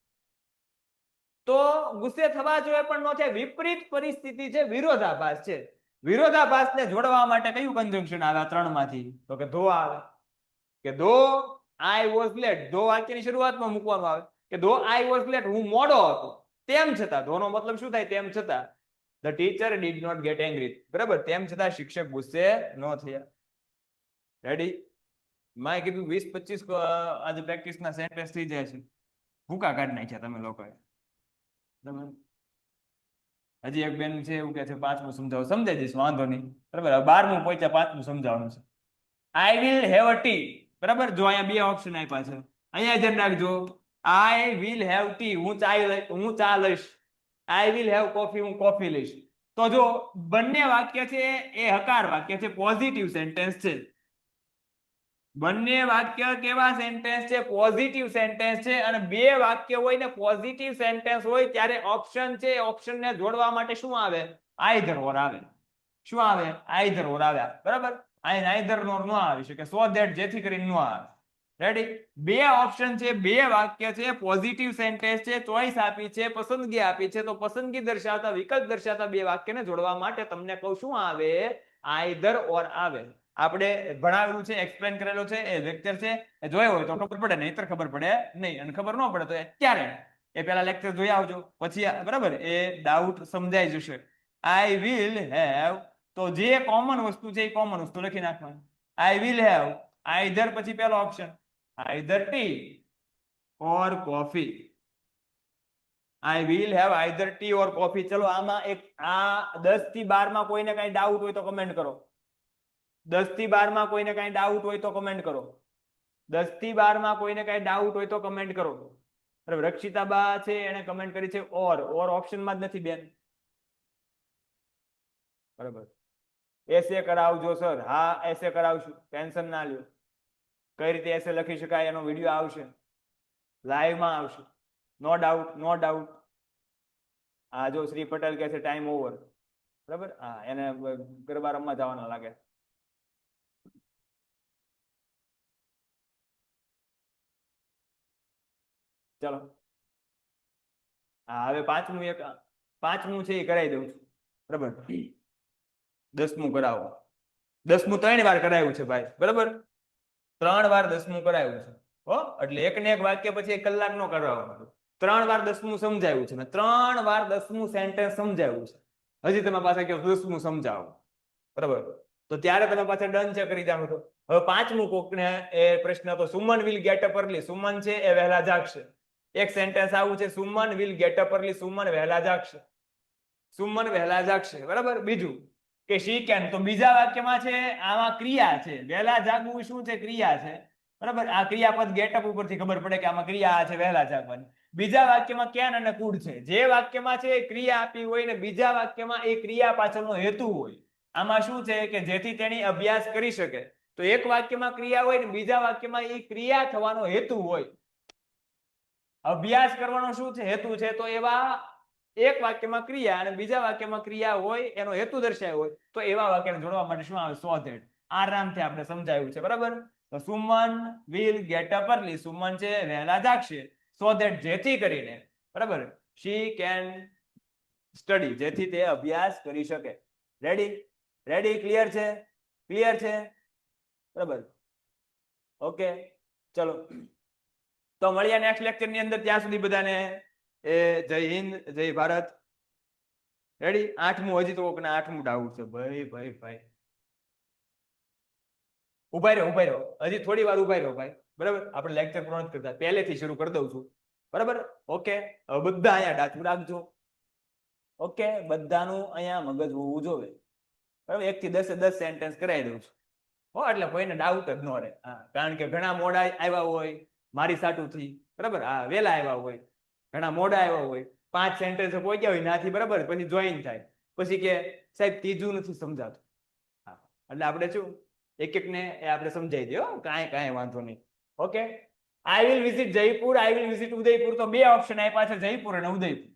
તો ગુસ્સે થવા જોઈએ પણ ન થાય. વિપરીત પરિસ્થિતિ છે, વિરોધાભાસ છે. વિરોધાભાસને જોડવા માટે કયું કન્જંક્શન આવે? 3માંથી તો કે ધો આવે. કે ધો આઈ વોઝ લેટ, ધો વાક્યની શરૂઆતમાં મૂકવાનું આવે કે ધો આઈ વોઝ લેટ, હું મોડો હતો, તેમ છતાં. ધોનો મતલબ શું થાય? તેમ છતાં. The teacher did not get angry, બરાબર, તેમ છતાં શિક્ષક ગુસ્સે ન થયા. રેડી? મેં કીધું 20-25 આજે પ્રેક્ટિસના સેન્ટેન્સ થઈ જાય છે. ભૂકા કાઢી નાખ્યા તમે લોકોએ. હજી એક બેન છે એવું કે છે 5મું સમજાવો. સમજાઈ દઈશ, વાંધો નહીં. બરાબર. 12મું પહોંચ્યા, 5મું સમજાવવાનું છે. આઈ વિલ હેવ અ ટી, બરાબર. જો અહીંયા 2 ઓપ્શન આપ્યા છે, અહીંયા ધ્યાન રાખજો. આઈ વિલ હેવ ટી, હું ચા લઈશ. આઈ વિલ હેવ કોફી, હું કોફી લઈશ. તો જો બંને વાક્ય છે એ હકાર વાક્ય છે, પોઝિટિવ સેન્ટેન્સ છે. બંને વાક્ય કેવા સેન્ટેન્સ છે? પોઝિટિવ સેન્ટેન્સ છે. અને બે વાક્ય હોય ને પોઝિટિવ સેન્ટેન્સ હોય ત્યારે ઓપ્શન છે, ઓપ્શનને જોડવા માટે શું આવે? આઈધર ઓર આવે. શું આવે? આઈધર ઓર આવે. બરાબર. અહીં આઈધર ઓર ન આવી શકે, સો ધેટ, જેથી કરીને ન આવે. રેડી? બે ઓપ્શન છે, બે વાક્ય છે, પોઝિટિવ સેન્ટેન્સ છે, ચોઈસ આપી છે, પસંદગી આપી છે. તો પસંદગી દર્શાવતા, વિકલ્પ દર્શાવતા બે વાક્યને જોડવા માટે તમને કહું શું આવે? આઈધર ઓર આવે. આપણે ભણાવેલું છે, એક્સપ્લેન કરેલું છે, એ લેક્ચર છે, એ જોયો હોય તો ખબર પડે, નહીતર ખબર પડે નહીં. અને ખબર ન પડે તો ક્યારે? એ પેલા લેક્ચર જોઈ આવજો, પછી બરાબર એ ડાઉટ સમજાઈ જશે. આઈ વિલ હેવ, તો જે કોમન વસ્તુ છે એ કોમન વસ્તુ લખી નાખવાની. આઈ વિલ હેવ આઈધર, પછી પેલો option either T or coffee. I will have either T or coffee. ચલો આમાં એક આ 10 થી 12 માં કોઈને કઈ ડાઉટ હોય તો કમેન્ટ કરો. 10 થી 12 માં કોઈને કઈ ડાઉટ હોય તો કમેન્ટ કરો. 10 થી 12 માં કોઈને કઈ ડાઉટ હોય તો કમેન્ટ કરો. બરાબર. રક્ષિતાબા છે એને કમેન્ટ કરી છે ઓર ઓપ્શનમાં જ નથી બેન. બરાબર. એસે કરાવજો સર. હા, એસે કરાવશું, ટેન્શન ના લ્યો. કઈ રીતે એસે લખી શકાય એનો વિડીયો આવશે, લાઈવમાં આવશે. No doubt, no doubt. આ જો શ્રી પટેલ કહે છે ટાઈમ ઓવર. બરાબર, હા, એને ગરબા રમવા જવાના લાગે. ચલો, હા, હવે પાંચમું છે એ કરાવી દઉં છું. બરાબર, 10મું કરાવો. 10મું 3 વાર કરાવ્યું છે ભાઈ. બરાબર, 3 વાર 10મું કરાવ્યું છે. હો, એટલે એક ને એક વાક્ય પછી 1 કલાક નો કરાવવાનું. 3 વાર 10મું સમજાવ્યું છે, 3 વાર 10મું સેન્ટેન્સ સમજાવ્યું છે. હજી તમે પાછા કહો 10મું સમજાવો. બરાબર, તો ત્યારે તમે પાછા ડન છે કરી જાણો છો. હવે 5મું કોકને એ પ્રશ્ન હતો, Suman will get up early. Suman છે એ વહેલા જાગશે. એક સેન્ટેન્સ આવું છે, Suman will get up early. Suman વહેલા જાગશે. સુમન વહેલા જાગશે. બરાબર, બીજું કે શી કેન, તો બીજા વાક્યમાં છે આમાં ક્રિયા છે. વહેલા જાગવું શું છે? ક્રિયા છે. બરાબર, આ ક્રિયાપદ ગેટ અપ ઉપરથી ખબર પડે કે આમાં ક્રિયા છે વહેલા જાગવાની. બીજા વાક્યમાં કેન અને કુડ છે. જે વાક્યમાં છે એ ક્રિયા આપી હોય ને બીજા વાક્યમાં એ ક્રિયા પાછળનો હેતુ હોય. આમાં શું છે કે જેથી તેની અભ્યાસ કરી શકે. તો એક વાક્યમાં ક્રિયા હોય ને બીજા વાક્યમાં એ ક્રિયા થવાનો હેતુ હોય. અભ્યાસ કરવાનો શું છે? હેતુ છે. તો એવા એક વાક્યમાં ક્રિયા અને બીજા વાક્યમાં ક્રિયા હોય, એનો હેતુ દર્શાવ્યો હોય, તો એવા વાક્યને જોડવા માટે શું આવે? So that. આરામથી આપણે સમજાવ્યું છે. બરાબર, તો Suman will get up early. Suman છે વહેલા જાગશે. સો ધેટ, જેથી કરીને. બરાબર, શી કેન સ્ટડી, જેથી તે અભ્યાસ કરી શકે. રેડી? રેડી? ક્લિયર છે? ક્લિયર છે? બરાબર, ઓકે, ચલો. તો મળીએ નેક્સ્ટ લેક્ચર ની અંદર. ત્યાં સુધી બધાને જય હિન્દ, જય ભારત. રેડી? 8મું, હજી તો કોકને 8મું ડાઉટ છે. ભાઈ ઉભા રહ્યો, હજી થોડી વાર ઉભા રહ્યો ભાઈ. બરાબર, આપણે લેક્ચર પૂર્ણ નથી કરતા, પહેલેથી શરૂ કરી દઉં છું. બરાબર, ઓકે. હવે બધા અહીંયા ડાચું રાખજો. ઓકે, બધાનું અહીંયા મગજ હોવું જોઈએ. બરાબર, 1 થી 10 સેન્ટેન્સ કરાવી દઉં છું. હો, એટલે કોઈને ડાઉટ જ ન રહે. હા, કારણ કે ઘણા મોડા આવ્યા હોય મારી સાટુથી. બરાબર, હા, વેલા આવ્યા હોય, ઘણા મોડા આવ્યા હોય, 5 સેન્ટેન્સ પહોંચ્યા હોય નાથી. બરાબર, પછી જોઈન થાય, પછી કે સાહેબ ત્રીજું નથી સમજાતું. હા, એટલે આપણે શું એક એક ને આપણે સમજાવી દઈએ. કાંઈ વાંધો નહીં. Okay, I will visit Jaipur, I will visit Udaipur. તો 2 ઓપ્શન આપ્યા છે, જયપુર અને ઉદયપુર.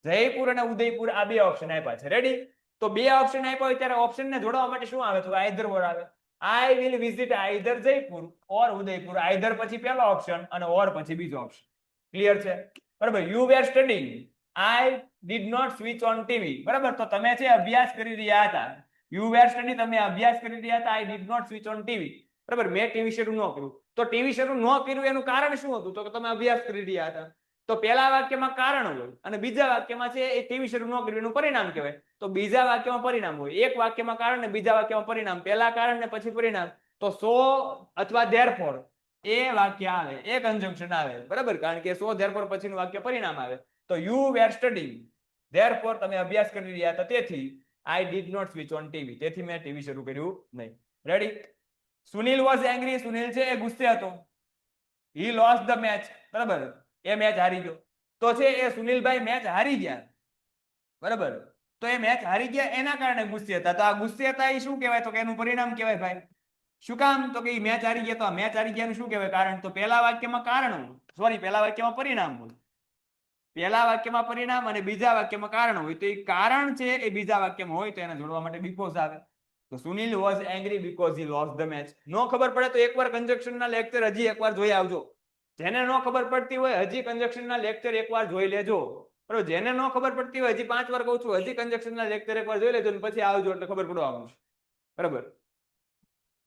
જયપુર અને ઉદયપુર, આ 2 ઓપ્શન આપ્યા છે. રેડી? તો 2 ઓપ્શન આપ્યા હોય ત્યારે ઓપ્શન ને જોડવા માટે શું આવે? તો આઈધર ઓર આવે. I will visit either Jaipur or Udaipur. Either પછી પહેલો ઓપ્શન અને ઓર પછી બીજો ઓપ્શન. ક્લિયર છે? બરાબર, you were studying, I did not switch on TV. બરાબર, તો તમે છે અભ્યાસ કરી રહ્યા હતા. યુ વેર સ્ટડી, તમે અભ્યાસ કરી રહ્યા હતા. I did not switch on TV. બરાબર, મેં ટીવી શરૂ ન કર્યું. તો ટીવી શરૂ ન કર્યું એનું કારણ શું હતું? તો તમે અભ્યાસ કરી રહ્યા હતા. તો પહેલા વાક્યમાં કારણ હોય અને બીજા વાક્યમાં છે એ ટીવી શરૂ ન કર્યું એનું પરિણામ કહેવાય. તો બીજા વાક્યમાં પરિણામ હોય. એક વાક્યમાં કારણ ને બીજા વાક્યમાં પરિણામ. પહેલા કારણ ને પછી પરિણામ. તો સો અથવા ધેરફોર એ વાક્ય આવે, એ કન્જંક્શન આવે. બરાબર, કારણ કે સો ધેરફોર પછીનું વાક્ય પરિણામ આવે. તો યુ વેર સ્ટડીંગ, ધેરફોર તમે અભ્યાસ કરી રહ્યા હતા. તેથી I did not switch on TV, તેથી મેં ટીવી શરૂ કર્યું નહીં. Ready? Sunil was angry. Sunil છે એ ગુસ્સે હતો. He lost the match. બરાબર, એ મેચ હારી ગયો. તો છે એ સુનિલભાઈ મેચ હારી ગયા. બરાબર, તો એ મેચ હારી ગયા એના કારણે ગુસ્સે હતા. તો આ ગુસ્સે હતા એ શું કહેવાય? તો કે એનું પરિણામ કહેવાય ભાઈ. શું કામ? તો કે મેચ હારી ગયા. તો આ મેચ હારી ગયાનું શું કહેવાય? કારણ. તો પહેલા વાક્યમાં કારણ, પહેલા વાક્યમાં પરિણામ હોય. પહેલા વાક્યમાં પરિણામ અને બીજા વાક્યમાં કારણ હોય. તો એ કારણ છે એ બીજા વાક્યમાં હોય તો એને જોડવા માટે બીકોઝ આવે. તો Sunil was angry because he lost the match. નો ખબર પડે તો એકવાર કન્જક્શનના લેક્ચર હજી એકવાર જોઈ આવજો. જેને નો ખબર પડતી હોય હજી કન્જક્શનના લેક્ચર એકવાર જોઈ લેજો. બરાબર, જેને નો ખબર પડતી હોય હજી 5 વાર કહું છું, હજી કન્જક્શનના લેક્ચર એકવાર જોઈ લેજો ને પછી આવજો એટલે ખબર પડવાનું છે. બરાબર,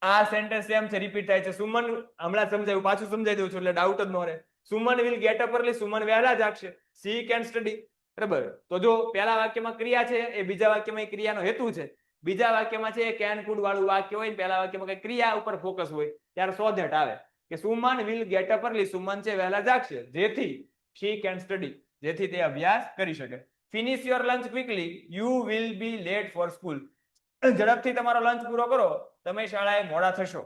આ સેન્ટેન્સ સેમ છે, રિપીટ થાય છે. સુમન, હમણાં સમજાવ્યું, પાછું સમજાવી દઉં છું એટલે ડાઉટ જ ન રહે. Suman will get up early. Suman વહેલા જાગશે. C can study. બરાબર, તો જો પહેલા વાક્યમાં ક્રિયા છે એ બીજા વાક્યમાં એ ક્રિયાનો હેતુ છે. બીજા વાક્યમાં છે કેન કુડ વાળું વાક્ય હોય, પહેલા વાક્યમાં કઈ ક્રિયા ઉપર ફોકસ હોય ત્યારે સો ધેટ આવે કે Suman will get up early. Suman છે વહેલા જાગશે, જેથી શી કેન સ્ટડી, જેથી તે અભ્યાસ કરી શકે. Finish your lunch quickly, you will be late for school. ઝડપથી તમારો લંચ પૂરો કરો, તમે શાળાએ મોડા થશો.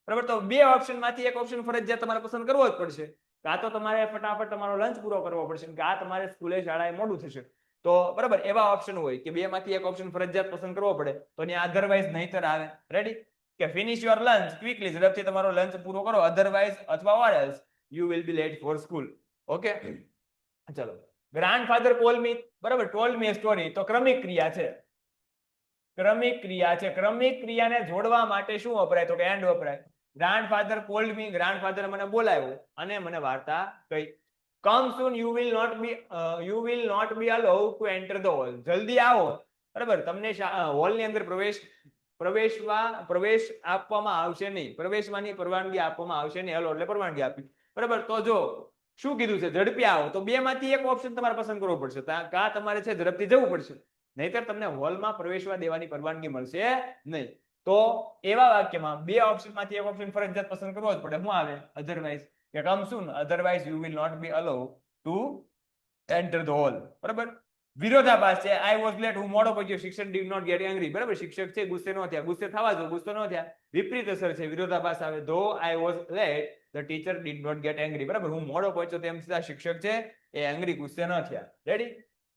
બરાબર, તો 2 ઓપ્શન માંથી એક ઓપ્શન ફરજિયાત તમારે પસંદ કરવો જ પડશે. કાં તો તમારે ફટાફટ તમારો લંચ પૂરો કરવો પડશે, કાં તમારે સ્કૂલે શાળાએ મોડું થશે. તો બરાબર, એવા ઓપ્શન હોય કે 2 માંથી એક ઓપ્શન ફરજિયાત પસંદ કરવો પડે. તો અહીંયા અધરવાઇઝ નહીતર આવે. રેડી? કે ફિનિશ યોર લંચ ક્વિકલી, ઝડપથી તમારો લંચ પૂરો કરો. અધરવાઇઝ અથવા or else you will be late for school. Okay, ચલો. Grandfather call me. બરાબર, ટોલ્ડ મી અ સ્ટોરી. તો ક્રમિક ક્રિયા છે. ક્રમિક ક્રિયા છે. ક્રમિક ક્રિયાને જોડવા માટે શું વપરાય? તો કે એન્ડ વપરાય. ગ્રાન્ડફાધર કોલ્ડ મી, ગ્રાન્ડફાધર મને બોલાવ્યો અને મને વાર્તા કહી. Come soon, you will not be allowed to enter the hall. જલ્દી આવો, બરાબર, તમને હોલની અંદર પ્રવેશ આપવામાં આવશે નહીં, પ્રવેશવાની પરવાનગી આપવામાં આવશે નહીં. હલો એટલે પરવાનગી આપી, બરાબર. તો જો શું કીધું છે? ઝડપી આવો. તો બે માંથી એક ઓપ્શન તમારે પસંદ કરવો પડશે. કાં તમારે છે ઝડપથી જવું પડશે, નહીતર તમને હોલમાં પ્રવેશવા દેવાની પરવાનગી મળશે નહીં. તો એવા વાક્યમાં બે ઓપ્શન માંથી એક ઓપ્શન ફરજિયાત પસંદ કરવો જ પડે. શું આવે? અધરવાઇઝ કે come soon, otherwise you will not be allowed to enter the hall, બરાબર. વિરોધાભાસ છે. આઈ વોઝ લેટ, હું મોડો પહોંચ્યો. શિક્ષક ડીડ નોટ ગેટ એંગ્રી, બરાબર. શિક્ષક છે ગુસ્સે ન થયા. ગુસ્સે થવા જો, ગુસ્સો ન થયા. વિપરીત અસર છે, વિરોધાભાસ આવે. Though I was late, the teacher did not get angry, બરાબર. હું મોડો પહોંચ્યો તેમ છતાં શિક્ષક છે એ એંગ્રી, ગુસ્સે ન થયા. Ready?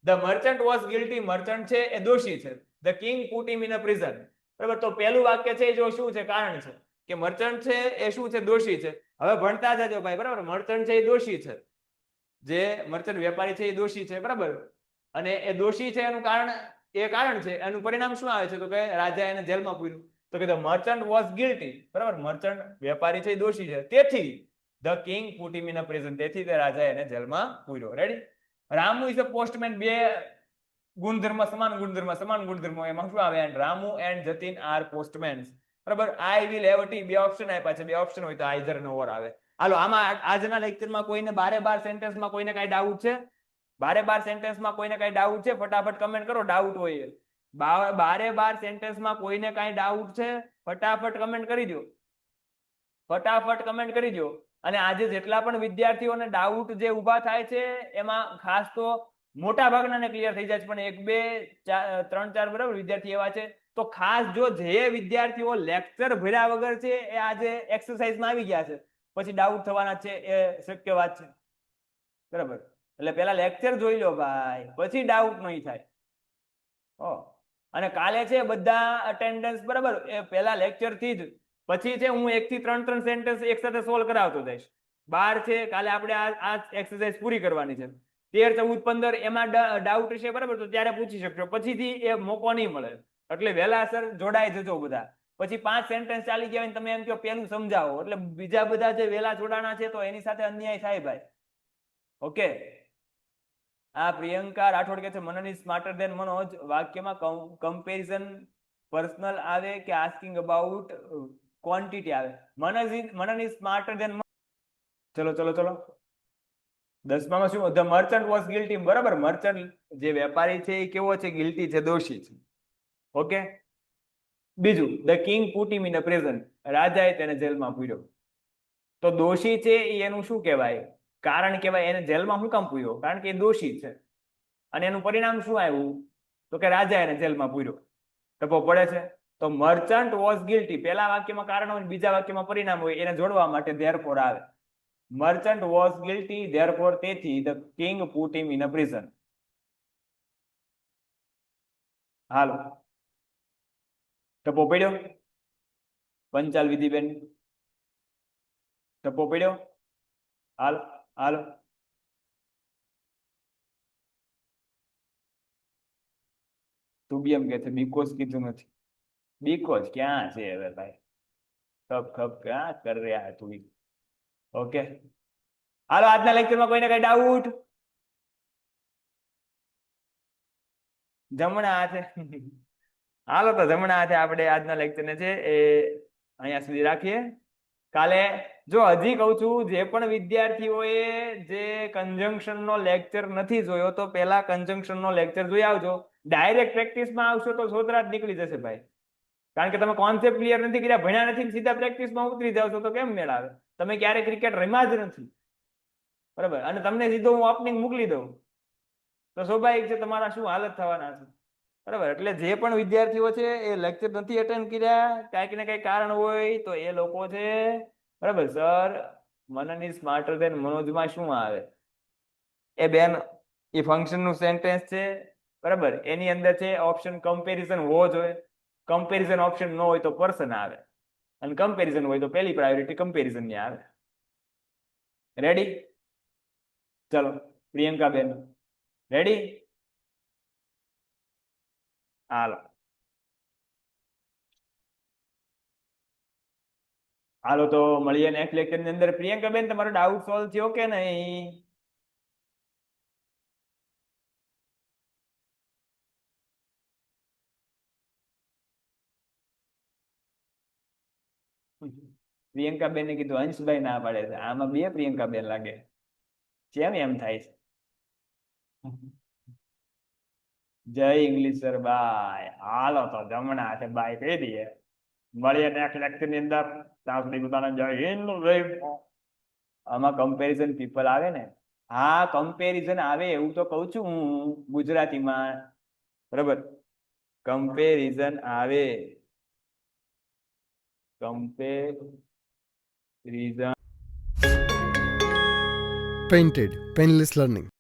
The merchant was guilty, merchant છે એ દોષી છે. The king put him in a prison, બરાબર. તો પહેલું વાક્ય છે જો શું છે? કારણ છે કે મર્ચન્ટ છે એ શું છે? દોષી છે. હવે ભણતા જજો ભાઈ, બરાબર. મર્ચન્ટ છે એ દોષી છે, જે મર્ચન્ટ વેપારી છે એ દોષી છે, બરાબર. અને એ દોષી છે એનું કારણ છે, એનું પરિણામ શું આવે છે? તો કે રાજા એને જેલમાં પૂર્યું. તો કે ધ મર્ચન્ટ વોઝ ગિલ્ટી, બરાબર. મર્ચન્ટ વેપારી છે એ દોષી છે, તેથી the king put him in a prison, તેથી તે રાજા એને જેલમાં પૂર્યો. Ready? Ramu is a postman. બે ગુણધર્મ, સમાન ગુણધર્મ, એમાં શું આવે? Ramu and Jatin are postmans, બરાબર. I will have a tea. બે ઓપ્શન આપ્યા છે, બે ઓપ્શન હોય તો આઈધર નો ઓર આવે. હાલો, આમાં આજના લેક્ચરમાં કોઈને 12 સેન્ટેન્સમાં કોઈને કઈ ડાઉટ છે? 12 સેન્ટેન્સમાં કોઈને કઈ ડાઉટ છે? ફટાફટ કમેન્ટ કરો, ડાઉટ હોય. 12 સેન્ટેન્સમાં કોઈને કઈ ડાઉટ છે? ફટાફટ કમેન્ટ કરી દો, ફટાફટ કમેન્ટ કરી દો. અને આજે જેટલા પણ વિદ્યાર્થીઓને ડાઉટ જે ઊભા થાય છે એમાં ખાસ તો મોટા ભાગનાને ક્લિયર થઈ જાય છે, પણ 1 2 3 4 બરાબર વિદ્યાર્થી એવા છે. તો ખાસ જો જે વિદ્યાર્થીઓ લેક્ચર ભર્યા વગર છે એ આજે એક્સરસાઇઝમાં આવી ગયા છે, પછી ડાઉટ થવાના છે એ શક્ય વાત છે, બરાબર. એટલે પેલા લેક્ચર જોઈ લો ભાઈ, પછી ડાઉટ નહીં થાય. અને કાલે છે બધા અટેન્ડન્સ, બરાબર, એ પેલા લેક્ચર થી જ, પછી છે હું 1 થી 3 સેન્ટેન્સ એક સાથે સોલ્વ કરાવતો જઈશ. 12 છે કાલે આપણે આ એક્સરસાઇઝ પૂરી કરવાની છે. 13 14 15 એમાં ડાઉટ હશે, બરાબર, તો ત્યારે પૂછી શકશો. પછીથી એ મોકો નહીં મળે, એટલે વહેલાસર જોડાઈ જજો બધા. પછી 5 સેન્ટેન્સ ચાલી ગયા હોય તમે એમ કહો પેલું સમજાવો, એટલે બીજા બધા જે વહેલા જોડાણા છે તો એની સાથે અન્યાય થાય ભાઈ. ઓકે. આ પ્રિયંકા રાઠોડ કહે છે મનન ઇઝ સ્માર્ટર ધેન મનોજ. વાક્યમાં કમ્પેરિઝન પર્સનલ આવે કે આસ્કિંગ અબાઉટ ક્વોન્ટિટી આવે? મનન ઇઝ સ્માર્ટર ધેન. ચલો 10માં શું? ધ મર્ચન્ટ વોઝ ગિલ્ટી, બરાબર. મર્ચન્ટ જે વેપારી છે એ કેવો છે? ગિલ્ટી છે, દોષી છે. ઓકે. બીજું, the king put him in a prison, રાજાએ તેને જેલમાં પૂર્યો. તો દોષી છે એ એનું શું કહેવાય? કારણ કહેવાય. એને જેલમાં શું કામ પૂર્યો? કારણ કે એ દોષી છે. અને એનું પરિણામ શું આવ્યું? તો કે રાજા એને જેલમાં પૂર્યો. ટપો પડે છે. તો મર્ચન્ટ વોઝ ગિલ્ટી, પહેલા વાક્યમાં કારણ હોય, બીજા વાક્યમાં પરિણામ હોય, એને જોડવા માટે ધેરફોર આવે. મર્ચન્ટ વોઝ ગિલ્ટી, ધેરફોર, તેથી the king put him in a prison. હાલો, ટપો પડ્યો? પંચાલ વિધિબેન, ટપો પડ્યો? હાલો. તું બી એમ કે છે બીકોઝ કીધું નથી. બીકોઝ ક્યાં છે હવે ભાઈ? ખપ ક્યાં કર રહ્યા તું? ઓકે. હાલો, આજના લેક્ચરમાં કોઈને કઈ ડાઉટ? જમણા હાથે. હાલો, તો જમણા હાથે આપણે આજના લેક્ચરને છે એ અહીંયા સુધી રાખીએ. કાલે જો હજી કહું છું, જે પણ વિદ્યાર્થીઓએ જે કન્જંક્શનનો લેક્ચર નથી જોયો તો પહેલા કન્જંક્શનનો લેક્ચર જોઈ આવજો. ડાયરેક્ટ પ્રેક્ટિસમાં આવશો તો સોદરાત નીકળી જશે ભાઈ, કારણ કે તમે કોન્સેપ્ટ ક્લિયર નથી કર્યા, ભણ્યા નથી, સીધા પ્રેક્ટિસમાં ઉતરી જાવ છો તો કેમ મેળ આવે? તમે ક્યારે ક્રિકેટ રમ્યા જ નથી, બરાબર, અને તમને સીધો હું ઓપનિંગ મોકલી દઉં તો સ્વાભાવિક છે તમારા શું હાલત થવાના છે, બરાબર. એટલે જે પણ વિદ્યાર્થીઓ છે એ લેક્ચર નથી અટેન્ડ કર્યા, કાંઈક ને કંઈક કારણ હોય તો એ લોકો છે, બરાબર. Sir Manan is smarter than મનોજમાં શું આવે? એ બેન એ ફંક્શનનું સેન્ટેન્સ છે, બરાબર. એની અંદર છે ઓપ્શન કમ્પેરિઝન હોવો જોઈએ. કમ્પેરિઝન ઓપ્શન ન હોય તો પર્સન આવે, અને કમ્પેરિઝન હોય તો પહેલી પ્રાયોરિટી કમ્પેરિઝન ની આવે. રેડી? ચલો પ્રિયંકા બેન રેડી? હાલો. હાલો તો મળીએ નેક્સ્ટ લેક્ચર ની અંદર. પ્રિયંકાબેન, તમારો ડાઉટ સોલ્વ થયો કે નહીં? પ્રિયંકાબેન ને કીધું, અંશભાઈ ના પાડે છે. આમાં બે પ્રિયંકાબેન લાગે. કેમ એમ થાય છે? જય ઇંગ્લિશ સર બાય. હાલો તો જમણા છે બાય કહી દઈએ. મળીએ નેક્સ્ટ લેક્ચર ની અંદર. ત્યાં સુધી બધાને જય હિન્દ જય ભારત. આમાં કમ્પેરિઝન પીપલ આવે ને? હા, કમ્પેરિઝન આવે એવું તો કહું છું હું ગુજરાતીમાં. બરાબર, કમ્પેરિઝન આવે. કમ્પેરિઝન. Painted, Painless Learning.